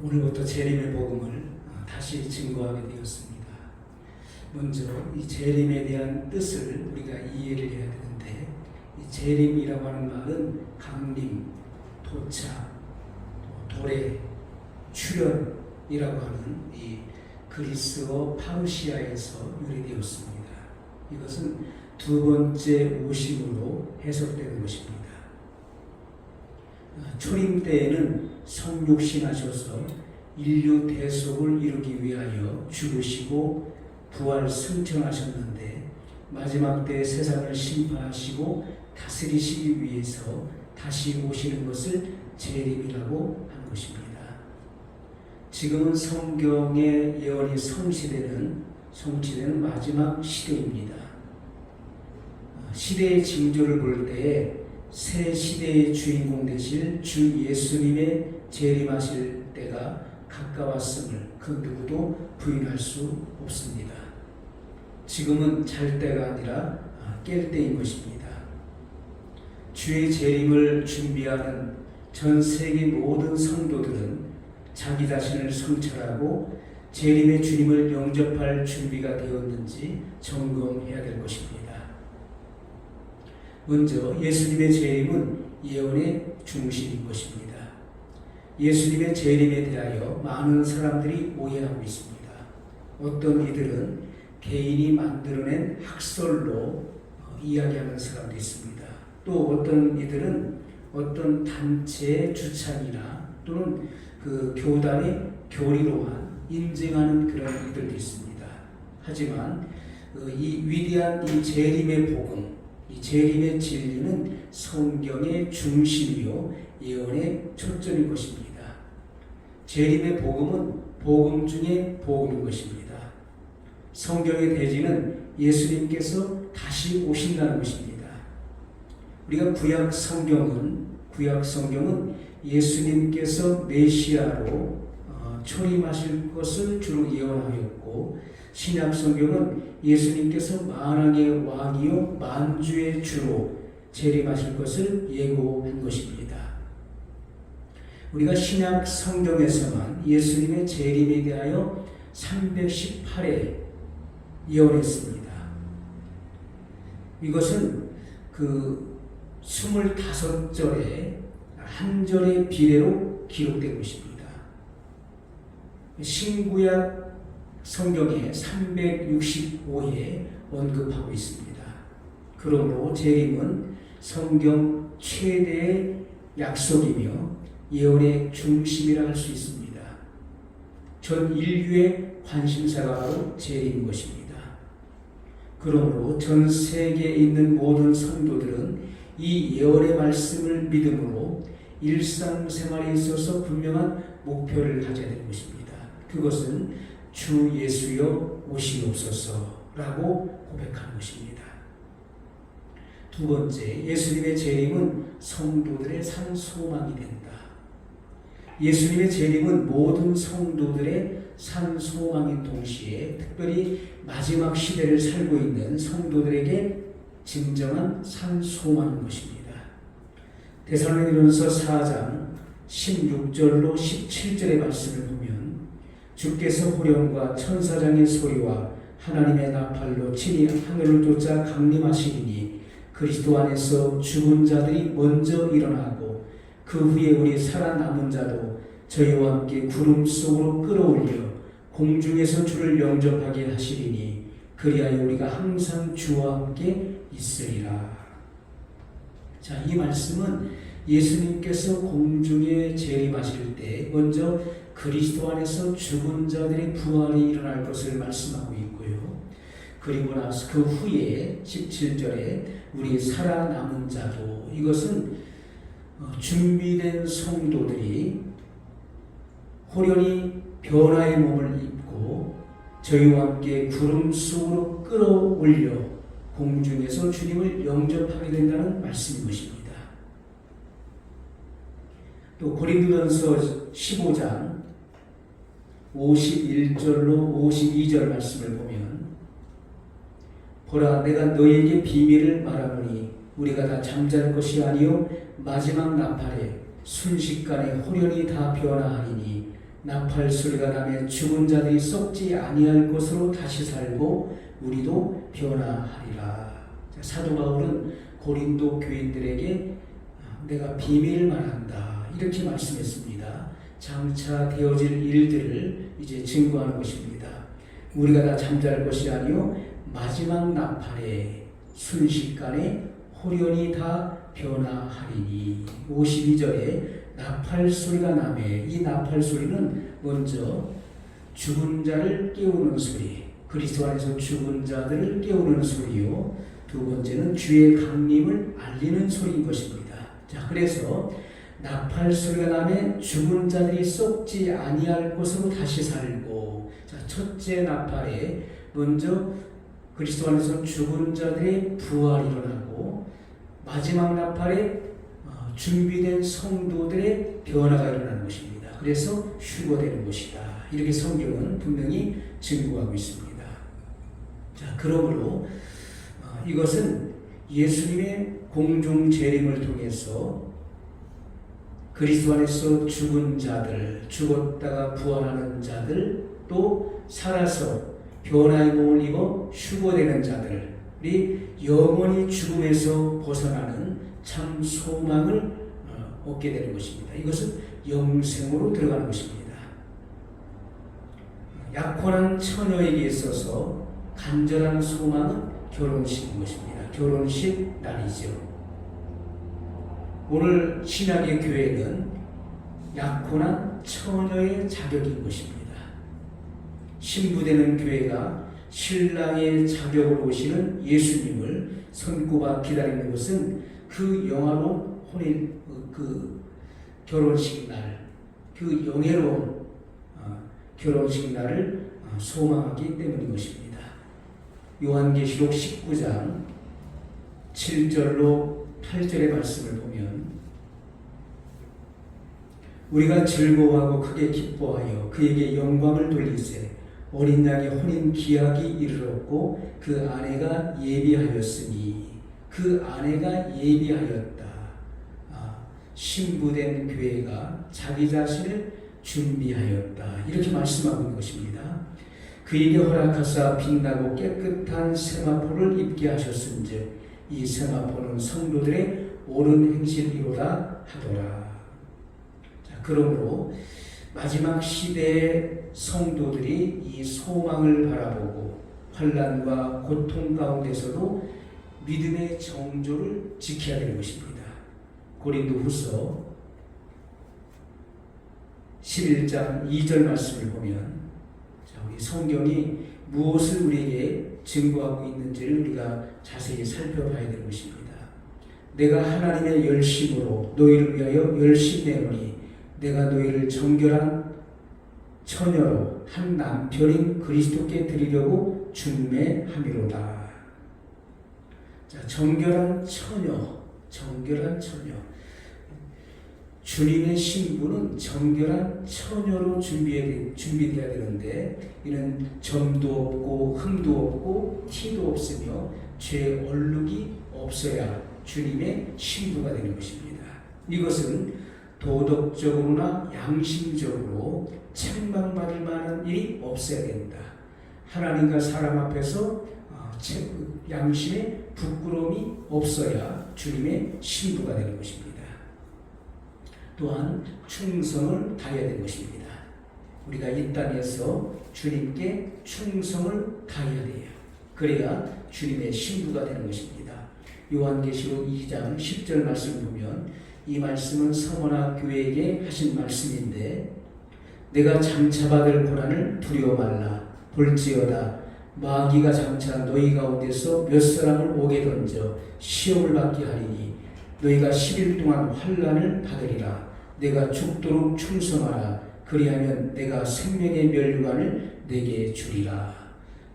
오늘부터 재림의 복음을 다시 증거하게 되었습니다. 먼저 이 재림에 대한 뜻을 우리가 이해를 해야 되는데, 이 재림이라고 하는 말은 강림, 도착, 도래, 출현이라고 하는 이 그리스어 파르시아에서 유래되었습니다. 이것은 두 번째 오심으로 해석되는 것입니다. 초림 때에는 성육신하셔서 인류 대속을 이루기 위하여 죽으시고 부활 승천하셨는데, 마지막 때 세상을 심판하시고 다스리시기 위해서 다시 오시는 것을 재림이라고 한 것입니다. 지금은 성경의 예언이 성취되는 마지막 시대입니다. 시대의 징조를 볼 때에 새 시대의 주인공 되실 주 예수님의 재림하실 때가 가까웠음을 그 누구도 부인할 수 없습니다. 지금은 잘 때가 아니라 깰 때인 것입니다. 주의 재림을 준비하는 전 세계 모든 성도들은 자기 자신을 성찰하고 재림의 주님을 영접할 준비가 되었는지 점검해야 될 것입니다. 먼저 예수님의 재림은 예언의 중심인 것입니다. 예수님의 재림에 대하여 많은 사람들이 오해하고 있습니다. 어떤 이들은 개인이 만들어낸 학설로 이야기하는 사람도 있습니다. 또 어떤 이들은 어떤 단체의 주창이나 또는 그 교단의 교리로만 인증하는 그런 이들도 있습니다. 하지만 이 위대한 이 재림의 복음, 이 재림의 진리는 성경의 중심이요 예언의 초점인 것입니다. 재림의 복음은 복음 중에 복음인 것입니다. 성경의 대지는 예수님께서 다시 오신다는 것입니다. 우리가 구약 성경은 예수님께서 메시아로 초림하실 것을 주로 예언하였고, 신약 성경은 예수님께서 만왕의 왕이요 만주의 주로 재림하실 것을 예고한 것입니다. 우리가 신약 성경에서만 예수님의 재림에 대하여 318회 예언했습니다. 이것은 그 25절에 한 절의 비례로 기록된 것입니다. 신구약 성경에 365회 언급하고 있습니다. 그러므로 재림은 성경 최대의 약속이며 예언의 중심이라 할 수 있습니다. 전 인류의 관심사가 바로 재림인 것입니다. 그러므로 전 세계에 있는 모든 성도들은 이 예언의 말씀을 믿음으로 일상생활에 있어서 분명한 목표를 가져야 되는 것입니다. 그것은 주 예수여 오시옵소서라고 고백하는 것입니다. 두 번째, 예수님의 재림은 성도들의 산 소망이 된다. 예수님의 재림은 모든 성도들의 산 소망인 동시에 특별히 마지막 시대를 살고 있는 성도들에게 진정한 산 소망인 것입니다. 데살로니가전서 4장 16절로 17절의 말씀을 보면, 주께서 호령과 천사장의 소리와 하나님의 나팔로 친히 하늘을 쫓아 강림하시리니 그리스도 안에서 죽은 자들이 먼저 일어나고 그 후에 우리 살아남은 자도 저희와 함께 구름 속으로 끌어올려 공중에서 주를 영접하게 하시리니 그리하여 우리가 항상 주와 함께 있으리라. 자, 이 말씀은 예수님께서 공중에 재림하실 때 먼저 그리스도 안에서 죽은 자들의 부활이 일어날 것을 말씀하고 있고요. 그리고 나서 그 후에 17절에 우리 살아남은 자도, 이것은 준비된 성도들이 호련히 변화의 몸을 입고 저희와 함께 구름 속으로 끌어올려 공중에서 주님을 영접하게 된다는 말씀인 것입니다. 또 고린도전서 15장 51절로 52절 말씀을 보면, 보라 내가 너희에게 비밀을 말하노니 우리가 다 잠잘 것이 아니요 마지막 나팔에 순식간에 호련히 다 변화하리니 나팔 소리가 나며 죽은 자들이 썩지 아니할 것으로 다시 살고 우리도 변화하리라. 사도 바울은 고린도 교인들에게 내가 비밀을 말한다 이렇게 말씀했습니다. 장차 되어질 일들을 이제 증거하는 것입니다. 우리가 다 잠잘 것이 아니요 마지막 나팔에 순식간에 호련히 다 변화하리니. 52절에 나팔 소리가 나매, 이 나팔 소리는 먼저 죽은 자를 깨우는 소리, 그리스도 안에서 죽은 자들을 깨우는 소리요, 두 번째는 주의 강림을 알리는 소리인 것입니다. 자, 그래서 나팔 소리가 나매 죽은 자들이 썩지 아니할 것으로 다시 살고, 자, 첫째 나팔에 먼저 그리스도 안에서 죽은 자들의 부활이 일어나고, 마지막 나팔에 준비된 성도들의 변화가 일어나는 것입니다. 그래서 휴거되는 것이다. 이렇게 성경은 분명히 증거하고 있습니다. 자, 그러므로 이것은 예수님의 공중 재림을 통해서 그리스도 안에서 죽은 자들, 죽었다가 부활하는 자들, 또 살아서 변화의 몸을 입어 휴거되는 자들이 영원히 죽음에서 벗어나는 참 소망을 얻게 되는 것입니다. 이것은 영생으로 들어가는 것입니다. 약혼한 처녀에게 있어서 간절한 소망은 결혼식인 것입니다. 결혼식 날이죠. 오늘 신약의 교회는 약혼한 처녀의 자격인 것입니다. 신부되는 교회가 신랑의 자격으로 오시는 예수님을 손꼽아 기다리는 것은 그 영화로운 혼인, 그 결혼식 날, 그 영예로운 결혼식 날을 소망하기 때문인 것입니다. 요한계시록 19장 7절로 8절의 말씀을 보면 우리가 즐거워하고 크게 기뻐하여 그에게 영광을 돌리세 어린 양의 혼인 기약이 이르렀고 그 아내가 예비하였으니 그 아내가 예비하였다. 신부된 교회가 자기 자신을 준비하였다. 이렇게 말씀하고 있는 것입니다. 그에게 허락하사 빛나고 깨끗한 세마포를 입게 하셨은즉 이 세마포는 성도들의 옳은 행실이로다 하더라. 자, 그러므로 마지막 시대의 성도들이 이 소망을 바라보고 환난과 고통 가운데서도 믿음의 정조를 지켜야 되는 것입니다. 고린도후서 11장 2절 말씀을 보면, 자, 우리 성경이 무엇을 우리에게 증거하고 있는지를 우리가 자세히 살펴봐야 되는 것입니다. 내가 하나님의 열심으로 너희를 위하여 열심내노니 내가 너희를 정결한 처녀로 한 남편인 그리스도께 드리려고 준매함이로다. 자, 정결한 처녀. 주님의 신부는 정결한 처녀로 준비되어야 되는데 이는 점도 없고 흠도 없고 티도 없으며 죄 얼룩이 없어야 주님의 신부가 되는 것입니다. 이것은 도덕적으로나 양심적으로 책망받을 만한 일이 없어야 된다. 하나님과 사람 앞에서 양심에 부끄러움이 없어야 주님의 신부가 되는 것입니다. 또한 충성을 다해야 되는 것입니다. 우리가 이 땅에서 주님께 충성을 다해야 돼요. 그래야 주님의 신부가 되는 것입니다. 요한계시록 2장 10절 말씀을 보면 이 말씀은 서머나 교회에게 하신 말씀인데 내가 장차받을 고난을 두려워 말라. 볼지어다 마귀가 장차 너희 가운데서 몇 사람을 옥에 던져 시험을 받게 하리니 너희가 10일 동안 환난을 받으리라. 내가 죽도록 충성하라. 그리하면 내가 생명의 면류관을 내게 주리라.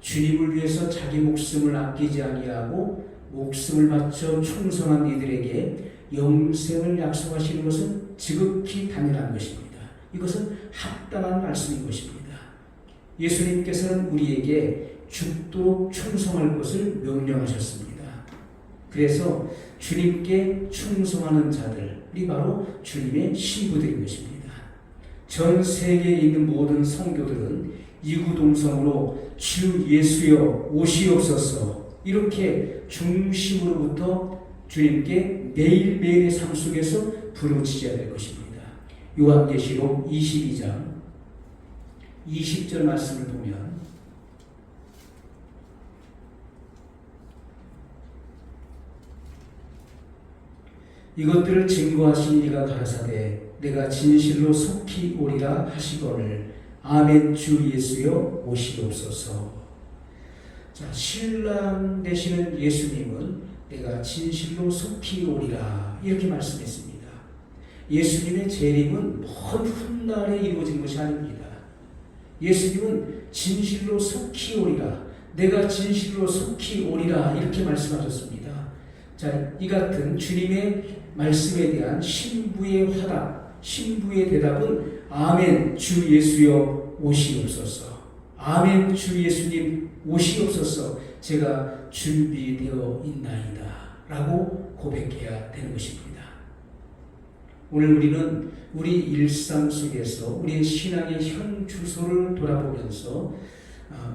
주님을 위해서 자기 목숨을 아끼지 아니하고 목숨을 바쳐 충성한 이들에게 영생을 약속하시는 것은 지극히 당연한 것입니다. 이것은 합당한 말씀인 것입니다. 예수님께서는 우리에게 죽도록 충성할 것을 명령하셨습니다. 그래서 주님께 충성하는 자들이 바로 주님의 신부들인 것입니다. 전 세계에 있는 모든 성도들은 이구동성으로 주 예수여 오시옵소서 이렇게 중심으로부터 주님께 매일매일의 삶 속에서 부르짖어야 될 것입니다. 요한계시록 22장 20절 말씀을 보면 이것들을 증거하신 이가 가라사대 내가 진실로 속히 오리라 하시거늘 아멘. 주 예수여 오시옵소서. 자, 신랑 되시는 예수님은 내가 진실로 속히 오리라 이렇게 말씀했습니다. 예수님의 재림은 먼 훗날에 이루어진 것이 아닙니다. 예수님은 진실로 속히 오리라, 내가 진실로 속히 오리라 이렇게 말씀하셨습니다. 자, 이 같은 주님의 말씀에 대한 신부의 화답, 신부의 대답은 아멘 주 예수여 오시옵소서. 아멘 주 예수님 오시옵소서. 제가 준비되어 있나이다 라고 고백해야 되는 것입니다. 오늘 우리는 우리 일상 속에서 우리의 신앙의 현 주소를 돌아보면서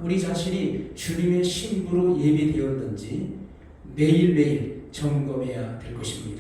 우리 자신이 주님의 신부로 예비되었는지 매일매일 점검해야 될 것입니다.